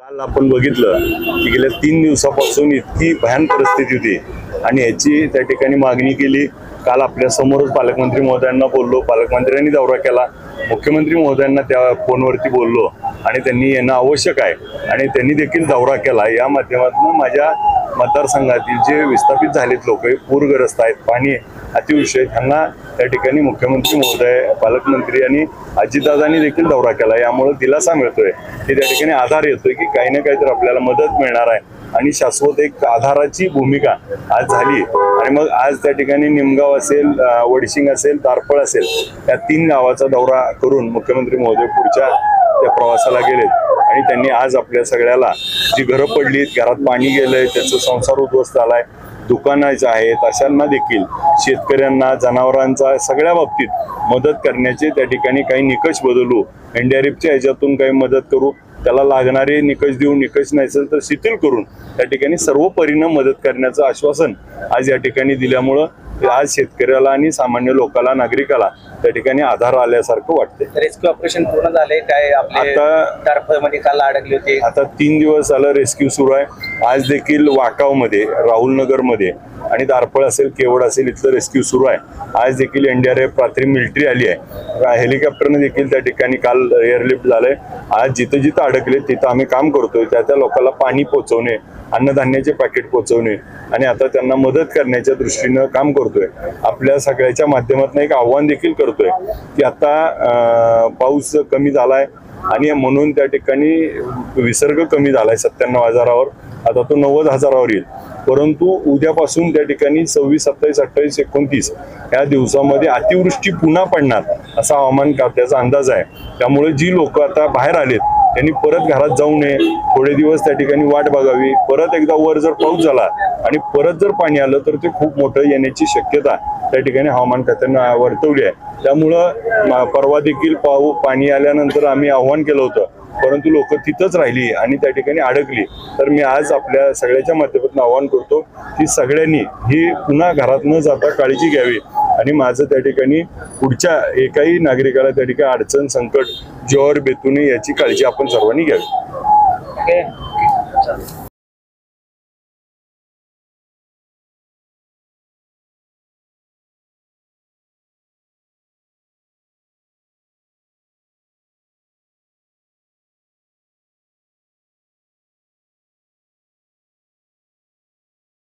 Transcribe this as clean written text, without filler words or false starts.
काल आपण बघितलं की गेल्या 3 दिवसापासून इतकी भयान परिस्थिती होती आणि याची त्या ठिकाणी मागणी केली। काल आपल्या समोरच पालकमंत्री महोदयांना बोललो, पालकमंत्र्यांनी दौरा केला, मुख्यमंत्री महोदयांना त्या फोनवरती बोललो आणि त्यांनी येणं आवश्यक आहे आणि त्यांनी देखील दौरा केला। या माध्यमातून माझ्या मतदारसंघातील जे विस्थापित झालेत लोक, पूरग्रस्त आहेत, पाणी अतिवृष्टी, त्यांना त्या ठिकाणी मुख्यमंत्री महोदय, पालकमंत्री आणि अजितदादांनी देखील दौरा केला। यामुळे दिलासा मिळतोय की त्या ठिकाणी आधार येतोय की काही ना काहीतरी आपल्याला मदत मिळणार आहे आणि शाश्वत एक आधाराची भूमिका आज झाली। आणि मग आज त्या ठिकाणी निमगाव असेल, वडशिंग असेल, तारफळ असेल, या 3 गावाचा दौरा करून मुख्यमंत्री महोदय पुढच्या त्या प्रवासाला गेलेत आणि त्यांनी आज आपल्या सगळ्याला जी घरं पडलीत, घरात पाणी गेलंय, त्याचा संसार उद्ध्वस्त झालाय, दुकानाचे आहेत, अशांना देखील, शेतकऱ्यांना, जनावरांचा सगळ्या बाबतीत मदत करण्याचे त्या ठिकाणी काही निकष बदलू, NDRFच्या ह्याच्यातून काही मदत करू, त्याला लागणारे निकष देऊन, निकष नसेल तर शिथिल करून त्या ठिकाणी सर्व परीने मदत करण्याचं आश्वासन आज या ठिकाणी दिल्यामुळं आज शेतकऱ्याला आणि सामान्य लोकांना, नागरिकाला त्या ठिकाणी आधार आल्यासारखं वाटते। रेस्क्यू ऑपरेशन पूर्ण झाले काय? आपले तारफळमध्ये काल अडकले होते, आता 3 दिवस झालं रेस्क्यू सुरू आहे। आज देखील वाकावमध्ये, राहुलनगरमध्ये आणि तारफळ असेल, केवड असेल, इथलं रेस्क्यू सुरू आहे। आज देखील NDRF रात्री मिलिटरी आली आहे, हेलिकॉप्टरने देखील त्या ठिकाणी काल एअरलिफ्ट झालंय। आज जिथं जिथं अडकले तिथं आम्ही काम करतोय, त्या लोकांना पाणी पोहोचवणे, अन्नधान्याचे पॅकेट पोहोचवणे आणि आता त्यांना मदत करण्याच्या दृष्टीनं काम करतोय। आपल्या सगळ्याच्या माध्यमातून एक आव्हान देखील करतोय की आता पाऊस कमी झालाय आणि म्हणून त्या ठिकाणी विसर्ग कमी झालाय 97,000वर, आता तो 90,000वर येईल। परंतु उद्यापासून त्या ठिकाणी 26, 27, 28, 29 या दिवसामध्ये अतिवृष्टी पुन्हा पडणार असा हवामान खात्याचा अंदाज आहे। त्यामुळे जी लोक आता बाहेर आलेत त्यांनी परत घरात जाऊ नये, थोडे दिवस त्या ठिकाणी वाट बघावी। परत एकदा वर जर पाऊस झाला आणि परत जर पाणी आलं तर ते खूप मोठं येण्याची शक्यता त्या ठिकाणी हवामान खात्यानं वर्तवली आहे। त्यामुळं परवा देखील पाणी आल्यानंतर आम्ही आव्हान केलं होतं, परंतु लोक तिथंच राहिली आणि त्या ठिकाणी अडकली। तर मी आज आपल्या सगळ्याच्या माध्यमातून आवाहन करतो की सगळ्यांनी ही पुन्हा घरात न जाता काळजी घ्यावी आणि माझं त्या ठिकाणी पुढच्या एकाही नागरिकाला त्या ठिकाणी अडचण, संकट जीवावर बेतू नये याची काळजी आपण सर्वांनी घ्यावी।